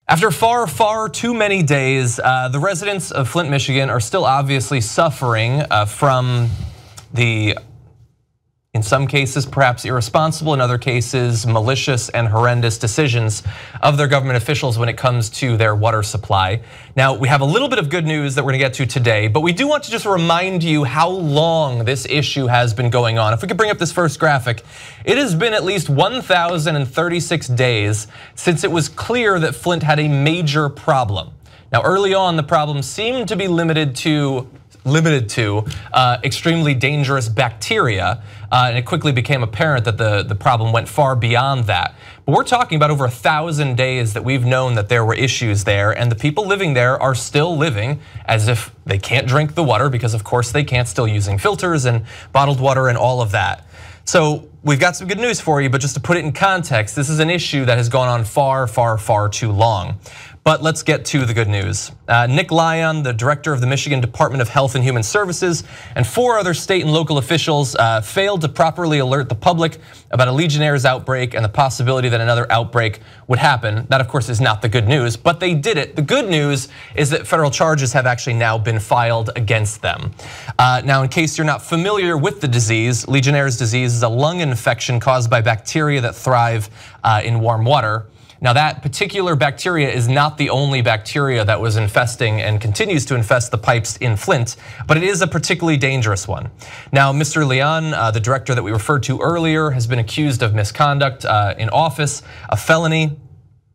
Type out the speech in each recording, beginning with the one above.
After far, far too many days, the residents of Flint, Michigan are still obviously suffering from the, in some cases, perhaps irresponsible, in other cases, malicious and horrendous decisions of their government officials when it comes to their water supply. Now, we have a little bit of good news that we're gonna get to today, but we do want to just remind you how long this issue has been going on. If we could bring up this first graphic, it has been at least 1,036 days since it was clear that Flint had a major problem. Now, early on, the problem seemed to be limited to extremely dangerous bacteria, and it quickly became apparent that the problem went far beyond that. But we're talking about over 1,000 days that we've known that there were issues there, and the people living there are still living as if they can't drink the water, because of course they can't, still using filters and bottled water and all of that. So we've got some good news for you, but just to put it in context, this is an issue that has gone on far, far, far too long. But let's get to the good news. Nick Lyon, the director of the Michigan Department of Health and Human Services, and 4 other state and local officials failed to properly alert the public about a Legionnaire's outbreak and the possibility that another outbreak would happen. That, of course, is not the good news, but they did it. The good news is that federal charges have actually now been filed against them. Now, in case you're not familiar with the disease, Legionnaire's disease is a lung infection caused by bacteria that thrive in warm water. Now, that particular bacteria is not the only bacteria that was infesting and continues to infest the pipes in Flint, but it is a particularly dangerous one. Now, Mr. Lyon, the director that we referred to earlier, has been accused of misconduct in office, a felony.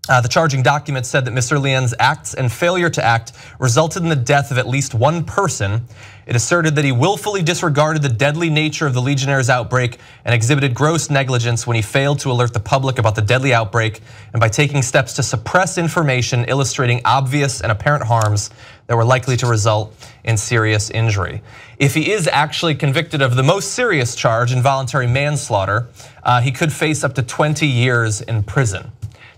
The charging document said that Mr. Lyon's acts and failure to act resulted in the death of at least 1 person. It asserted that he willfully disregarded the deadly nature of the Legionnaire's outbreak and exhibited gross negligence when he failed to alert the public about the deadly outbreak, and by taking steps to suppress information illustrating obvious and apparent harms that were likely to result in serious injury. If he is actually convicted of the most serious charge, involuntary manslaughter, he could face up to 20 years in prison.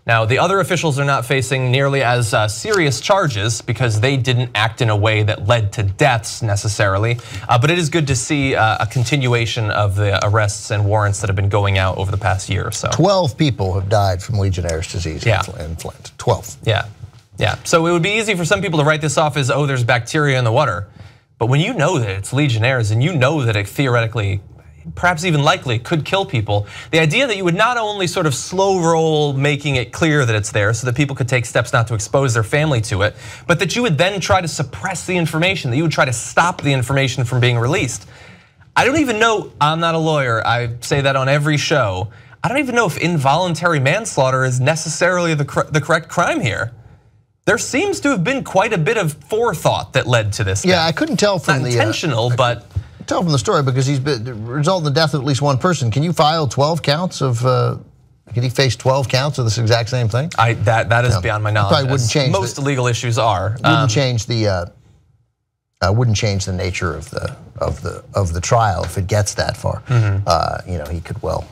Now, the other officials are not facing nearly as serious charges because they didn't act in a way that led to deaths necessarily, but it is good to see a continuation of the arrests and warrants that have been going out over the past year or so. 12 people have died from Legionnaire's disease in Flint, 12. Yeah, so it would be easy for some people to write this off as, oh, there's bacteria in the water. But when you know that it's Legionnaire's and you know that it theoretically, perhaps even likely, could kill people, the idea that you would not only sort of slow roll making it clear that it's there so that people could take steps not to expose their family to it, but that you would then try to suppress the information, that you would try to stop the information from being released. I don't even know, I'm not a lawyer, I say that on every show, I don't even know if involuntary manslaughter is necessarily the correct crime here. There seems to have been quite a bit of forethought that led to this. Yeah, I couldn't tell from the intentional, but tell from the story, because he's been resulting in the death of at least 1 person. Can you file 12 counts of? Can he face 12 counts of this exact same thing? That is beyond my knowledge. Probably wouldn't change. Most illegal issues are. Wouldn't change the nature of the trial if it gets that far. You know, he could well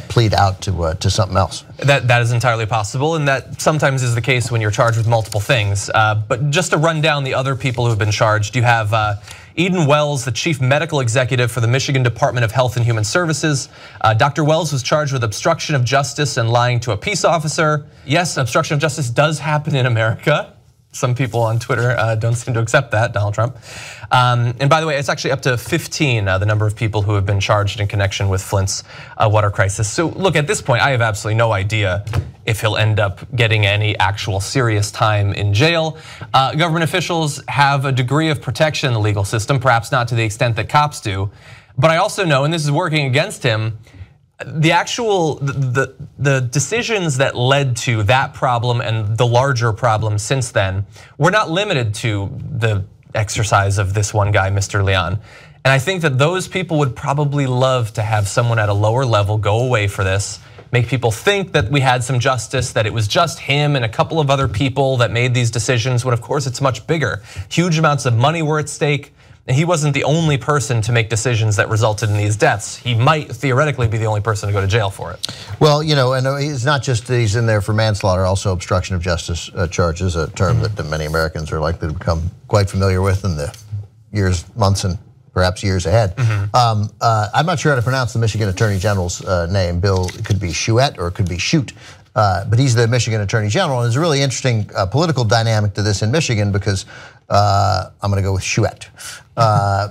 plead out to something else. That is entirely possible, and that sometimes is the case when you're charged with multiple things. But just to run down the other people who have been charged, you have Lyon Wells, the chief medical executive for the Michigan Department of Health and Human Services. Dr. Wells was charged with obstruction of justice and lying to a peace officer. Yes, obstruction of justice does happen in America. Some people on Twitter don't seem to accept that, Donald Trump. And by the way, it's actually up to 15, the number of people who have been charged in connection with Flint's water crisis. So look, at this point, I have absolutely no idea if he'll end up getting any actual serious time in jail. Government officials have a degree of protection in the legal system, perhaps not to the extent that cops do. But I also know, and this is working against him, the decisions that led to that problem and the larger problem since then were not limited to the exercise of this one guy, Mr. Lyon. And I think that those people would probably love to have someone at a lower level go away for this, make people think that we had some justice, that it was just him and a couple of other people that made these decisions, when of course it's much bigger. Huge amounts of money were at stake. And he wasn't the only person to make decisions that resulted in these deaths. He might theoretically be the only person to go to jail for it. Well, you know, and it's not just that he's in there for manslaughter, also obstruction of justice charges, a term that many Americans are likely to become quite familiar with in the years, months, and perhaps years ahead. I'm not sure how to pronounce the Michigan Attorney General's name. Bill, it could be Schuette or it could be Schuette. but he's the Michigan Attorney General. And there's a really interesting political dynamic to this in Michigan because I'm going to go with Schuette.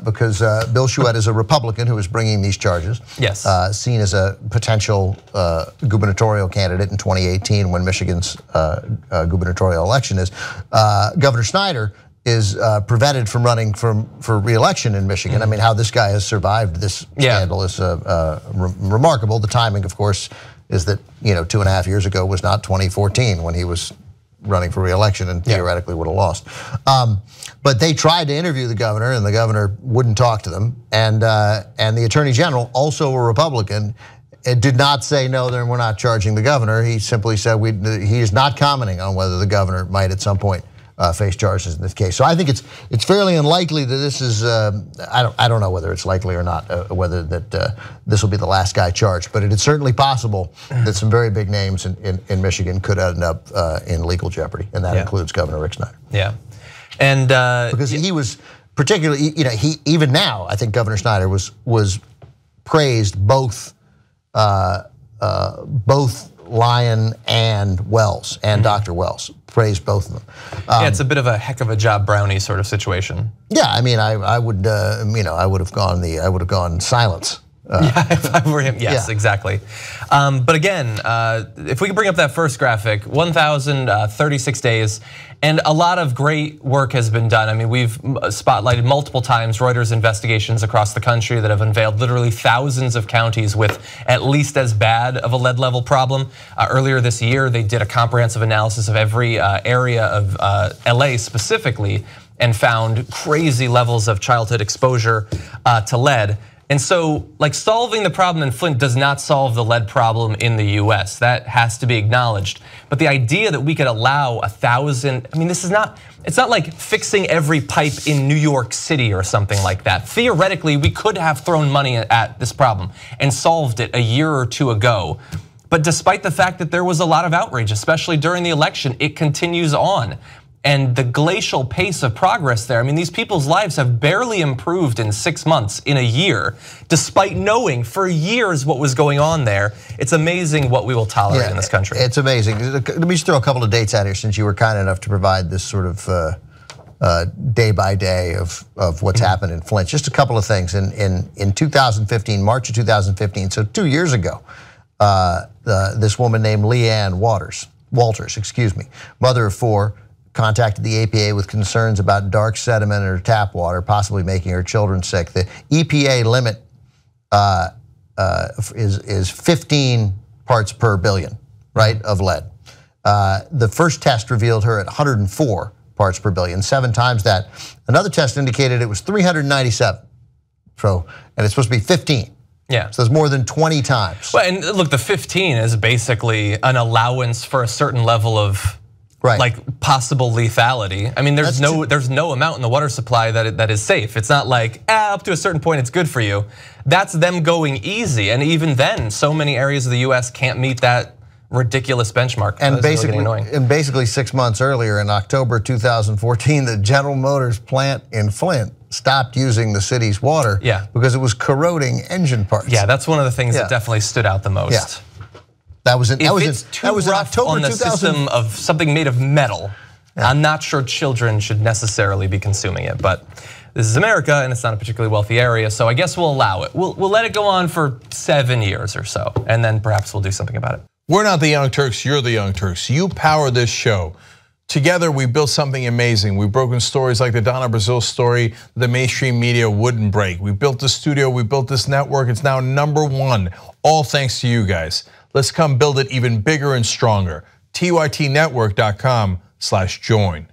Because Bill Schuette is a Republican who is bringing these charges. Yes. Seen as a potential gubernatorial candidate in 2018 when Michigan's gubernatorial election is. Governor Snyder is prevented from running for re-election in Michigan. I mean, how this guy has survived this scandal is remarkable. The timing, of course, is that 2.5 years ago was not 2014 when he was running for re-election and theoretically would have lost. But they tried to interview the governor and the governor wouldn't talk to them. And the Attorney General, also a Republican, did not say, no, then we're not charging the governor. He simply said he is not commenting on whether the governor might at some point face charges in this case. So I think it's fairly unlikely that this is, I don't know whether it's likely or not, whether that this will be the last guy charged, but it is certainly possible that some very big names in Michigan could end up in legal jeopardy, and that includes Governor Rick Snyder. Yeah, and because he was particularly, he even now, I think Governor Snyder was praised both Lyon and Wells and Dr. Wells, praised both of them. Yeah, it's a bit of a heck of a job brownie sort of situation. Yeah, I mean, I would have gone silence. Yeah, if I were him, yes, exactly. But again, if we could bring up that first graphic, 1,036 days, and a lot of great work has been done. I mean, we've spotlighted multiple times Reuters investigations across the country that have unveiled literally thousands of counties with at least as bad of a lead level problem. Earlier this year, they did a comprehensive analysis of every area of LA specifically and found crazy levels of childhood exposure to lead. And so, like, solving the problem in Flint does not solve the lead problem in the US. That has to be acknowledged. But the idea that we could allow 1,000, I mean, it's not like fixing every pipe in New York City or something like that. Theoretically, we could have thrown money at this problem and solved it a year or two ago. But despite the fact that there was a lot of outrage, especially during the election, it continues on. And the glacial pace of progress there, I mean, these people's lives have barely improved in 6 months, in a year, despite knowing for years what was going on there. It's amazing what we will tolerate in this country. It's amazing. Let me just throw a couple of dates out here since you were kind enough to provide this sort of day by day of what's happened in Flint. Just a couple of things. In 2015, March of 2015, so 2 years ago, this woman named Lyon Walters, mother of 4, contacted the EPA with concerns about dark sediment in her tap water, possibly making her children sick. The EPA limit is 15 parts per billion, right, of lead. The first test revealed her at 104 parts per billion, 7 times that. Another test indicated it was 397. So, and it's supposed to be 15. Yeah. So there's more than 20 times. Well, and look, the 15 is basically an allowance for a certain level of like possible lethality. I mean, there's no amount in the water supply that is safe. It's not like up to a certain point it's good for you. That's them going easy, and even then, so many areas of the US can't meet that ridiculous benchmark. And basically 6 months earlier, in October 2014, the General Motors plant in Flint stopped using the city's water because it was corroding engine parts. Yeah, that's one of the things that definitely stood out the most. Yeah. That was in October on the 2000. system of something made of metal. I'm not sure children should necessarily be consuming it, but this is America and it's not a particularly wealthy area, so I guess we'll allow it. We'll let it go on for 7 years or so, and then perhaps we'll do something about it. We're not the Young Turks, you're the Young Turks. You power this show. Together we built something amazing. We've broken stories like the Donna Brazile story the mainstream media wouldn't break. We built the studio, we built this network, it's now #1, all thanks to you guys. Let's come build it even bigger and stronger. TYTnetwork.com/join.